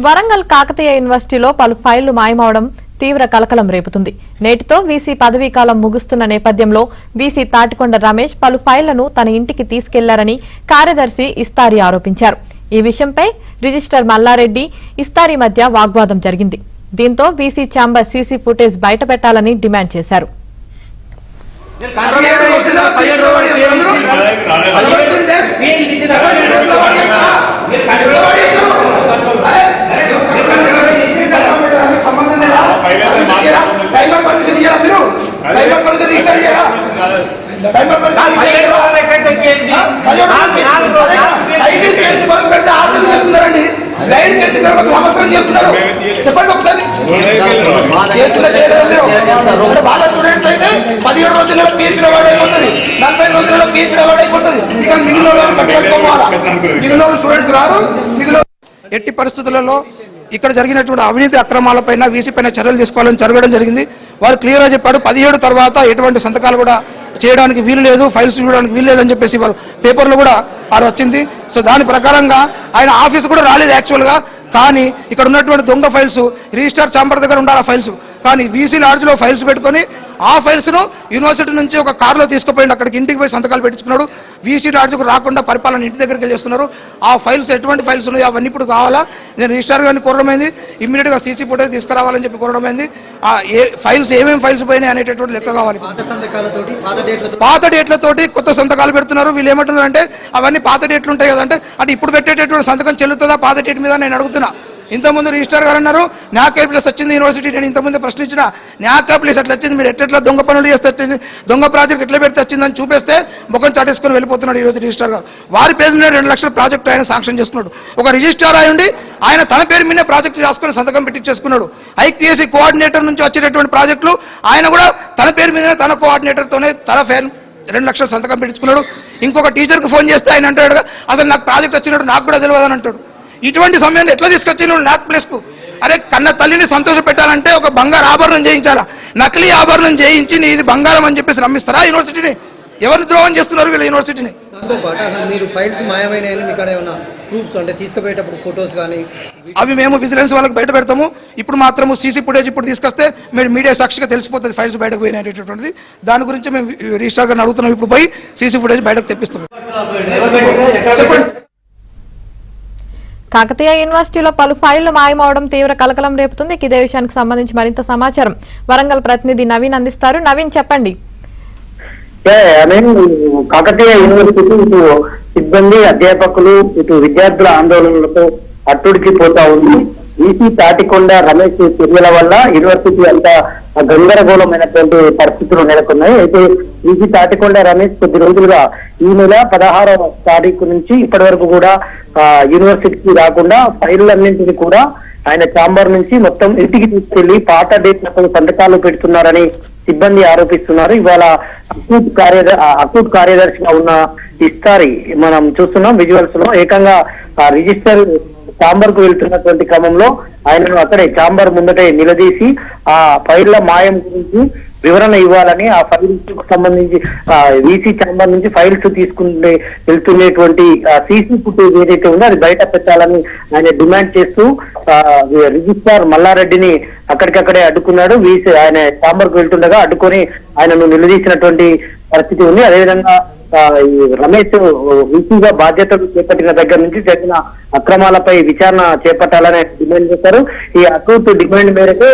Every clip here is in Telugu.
వరంగల్ కాకతీయ యూనివర్సిటీలో పలు ఫైళ్లు మాయమవడం తీవ్ర కలకలం రేపుతుంది. నేటితో వీసీ పదవీకాలం ముగుస్తున్న నేపథ్యంలో వీసీ తాటికొండ రమేష్ పలు ఫైళ్లను తన ఇంటికి తీసుకెళ్లారని కార్యదర్శి ఇస్తారి ఆరోపించారు. ఈ విషయంపై రిజిస్టర్ మల్లారెడ్డి ఇస్తారి మధ్య వాగ్వాదం జరిగింది. దీంతో వీసీ ఛాంబర్ సీసీ ఫుటేజ్ బయటపెట్టాలని డిమాండ్ చేశారు. చెప్పండి ఒకసారి. వాళ్ళ స్టూడెంట్స్ అయితే 17 రోజులలో పిహెచ్డీ అవార్డు అయిపోతుంది, 45 రోజులలో పిహెచ్డీ అవార్డు అయిపోతుంది. ఇక మిగిలిన స్టూడెంట్స్ రారు. ఎట్టి పరిస్థితులలో ఇక్కడ జరిగినటువంటి అవినీతి అక్రమాలపైన వీసీ పైన చర్యలు తీసుకోవాలని జరగడం జరిగింది. వారు క్లియర్గా చెప్పాడు, 17 తర్వాత ఎటువంటి సంతకాలు కూడా చేయడానికి వీలు లేదు, ఫైల్స్ చూడడానికి వీలు లేదని చెప్పేసి వారు పేపర్లో కూడా ఆడ వచ్చింది. సో దాని ప్రకారంగా ఆయన ఆఫీస్ కూడా రాలేదు యాక్చువల్గా. కానీ ఇక్కడ ఉన్నటువంటి దొంగ ఫైల్స్ రిజిస్టర్ ఛాంబర్ దగ్గర ఉండాలి ఫైల్స్. కానీ వీసీ లాడ్జ్లో ఫైల్స్ పెట్టుకొని ఆ ఫైల్స్ను యూనివర్సిటీ నుంచి ఒక కారులో తీసుకుపోయింది, అక్కడికి ఇంటికి పోయి సంతకాలు పెట్టించుకున్నాడు. వీసీ లాడ్జ్కు రాకుండా పరిపాలన ఇంటి దగ్గరికి వెళ్ళేస్తున్నారు. ఆ ఫైల్స్ ఎటువంటి ఫైల్స్ ఉన్నాయో అవన్నీ ఇప్పుడు కావాలా, నేను రిజిస్టర్ గారిని కోరడమైంది, ఇమ్మీడియట్గా సీసీ ఫుటేజ్ తీసుకురావాలని చెప్పి కోరడమైంది. ఏ ఫైల్స్ ఏమేమి ఫైల్స్ పోయినాయి అనేటటువంటి లెక్క కావాలి. పాత డేట్లతోటి కొత్త సంతకాలు పెడుతున్నారు. వీళ్ళు ఏమంటున్నారు అంటే అవన్నీ పాత డేట్లు ఉంటాయి కదంటే, అంటే ఇప్పుడు పెట్టేటటువంటి సంతకం చెల్లుతుందా పాత డేట్ మీద నేను అడుగుతున్నా. ఇంతకుముందు రిజిస్టర్ గారు అన్నారు న్యాక్ ప్లేస్ వచ్చింది యూనివర్సిటీ. నేను ఇంతకుముందు ప్రశ్నించిన న్యాక్ ప్లేస్ అట్లా వచ్చింది, మీరు ఎట్లా దొంగ పనులు చేస్తే వచ్చింది, దొంగ ప్రాజెక్ట్ ఎట్లా పెడితే వచ్చిందని చూపిస్తే ముఖం చాటేసుకొని వెళ్ళిపోతున్నాడు ఈరోజు రిజిస్టర్ గారు. వారి పేరు మీద 2 లక్షల ప్రాజెక్ట్ ఆయన శాంక్షన్ చేస్తున్నాడు. ఒక రిజిస్టర్ అయ్యండి ఆయన తన పేరు మీదే ప్రాజెక్టు రాసుకొని సంతకం పెట్టించేసుకున్నాడు. ఐక్యూఎస్సీ కోఆర్డినేటర్ నుంచి వచ్చేటటువంటి ప్రాజెక్టులు ఆయన కూడా తన పేరు మీదనే తన కోఆర్డినేటర్తోనే తన ఫైల్ 2 లక్షలు సంతకం పెట్టించుకున్నాడు. ఇంకొక టీచర్కి ఫోన్ చేస్తే ఆయన అంటాడు అసలు నాకు ప్రాజెక్ట్ వచ్చినట్టు నాకు కూడా తెలియదు అని అంటాడు. ఇటువంటి సమయంలో ఎట్లా తీసుకొచ్చినాడు నాక్ ప్లేస్కు? అరే కన్న తల్లిని సంతోష పెట్టాలంటే ఒక బంగారు ఆభరణం చేయించాలా, నకిలీ ఆభరణం చేయించి ఇది బంగారం అని చెప్పేసి నమ్మిస్తారా యూనివర్సిటీని? ఎవరు ద్రోహం చేస్తున్నారు వీళ్ళ యూనివర్సిటీని? అవి మేము విజిలెన్స్ వాళ్ళకి బయట పెడతాము. ఇప్పుడు మాత్రము సీసీ ఫుటేజ్ ఇప్పుడు తీసుకొస్తే మీరు మీడియా సాక్షిగా తెలిసిపోతుంది ఫైల్స్ బయటకు పోయినటువంటిది. దాని గురించి మేము రిజిస్టర్ గారిని అడుగుతున్నాం. ఇప్పుడు పోయి సీసీ ఫుటేజ్ బయటకు తెప్పిస్తున్నాం. కాకతీయ యూనివర్సిటీలో పలు ఫైళ్లు మాయమవడం తీవ్ర కలకలం రేపుతుంది. ఇదే విషయానికి సంబంధించి మరింత సమాచారం వరంగల్ ప్రతినిధి నవీన్ అందిస్తారు. నవీన్ చెప్పండి. కాకతీయ యూనివర్సిటీ ఇటు సిబ్బంది, అధ్యాపకులు, ఇటు విద్యార్థుల ఆందోళనలతో అట్టుడికి పోతా ఉంది. వీసీ తాటికొండ రమేష్ చర్యల వల్ల యూనివర్సిటీ అంతా గందరగోళమైనటువంటి పరిస్థితులు నెలకొన్నాయి. అయితే వీసీ తాటికొండ రమేష్ కొద్ది రోజులుగా ఈ నెల 16వ తారీఖు నుంచి ఇప్పటి వరకు కూడా యూనివర్సిటీకి రాకుండా ఫైళ్లన్నింటినీ కూడా ఆయన ఛాంబర్ నుంచి మొత్తం ఇంటికి తీసుకెళ్లి పాత డేట్లపై సంతకాలు పెడుతున్నారని సిబ్బంది ఆరోపిస్తున్నారు. ఇవాళ అకూట్ కార్యదర్శిగా ఉన్న ఇస్తారి మనం చూస్తున్నాం విజువల్స్ లో. ఏకంగా రిజిస్టర్ ఛాంబర్ కు వెళ్తున్నటువంటి క్రమంలో ఆయనను అక్కడే ఛాంబర్ ముందటే నిలదీసి ఆ ఫైళ్ల మాయం గురించి వివరణ ఇవ్వాలని, ఆ ఫైల్స్ కు సంబంధించి వీసీ ఛాంబర్ నుంచి ఫైల్స్ తీసుకుంటే వెళ్తున్నటువంటి సీసీ ఫుటేజ్ ఏదైతే ఉందో అది బయట పెట్టాలని ఆయన డిమాండ్ చేస్తూ రిజిస్ట్రార్ మల్లారెడ్డిని అక్కడికక్కడే అడ్డుకున్నాడు. వీసీ ఆయన ఛాంబర్ కు వెళ్తుండగా అడ్డుకొని ఆయనను నిలదీసినటువంటి పరిస్థితి ఉంది. అదేవిధంగా రమేష్ వీసీగా బాధ్యతలు చేపట్టిన దగ్గర నుంచి జరిగిన అక్రమాలపై విచారణ చేపట్టాలని డిమాండ్ చేశారు. ఈ అకూట్ డిమాండ్ మేరకే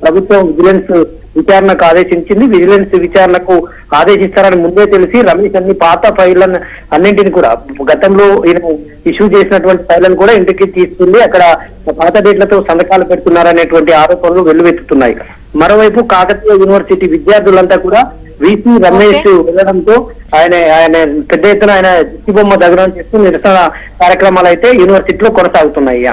ప్రభుత్వం విజిలెన్స్ విచారణకు ఆదేశించింది. విజిలెన్స్ విచారణకు ఆదేశిస్తారని ముందే తెలిసి రమేష్ అన్ని పాత ఫైళ్లను అన్నింటిని కూడా గతంలో ఈయన ఇష్యూ చేసినటువంటి ఫైళ్లను కూడా ఇంటికి తీసుకెళ్లి అక్కడ పాత డేట్లతో సంతకాలు పెడుతున్నారనేటువంటి ఆరోపణలు వెల్లువెత్తుతున్నాయి. మరోవైపు కాకతీయ యూనివర్సిటీ విద్యార్థులంతా కూడా వీసీ రమేష్ వెళ్లడంతో ఆయన పెద్ద ఎత్తున ఆయన దిష్టి బొమ్మ దగ్ధం చేస్తూ నిరసన కార్యక్రమాలు అయితే యూనివర్సిటీలో కొనసాగుతున్నాయి.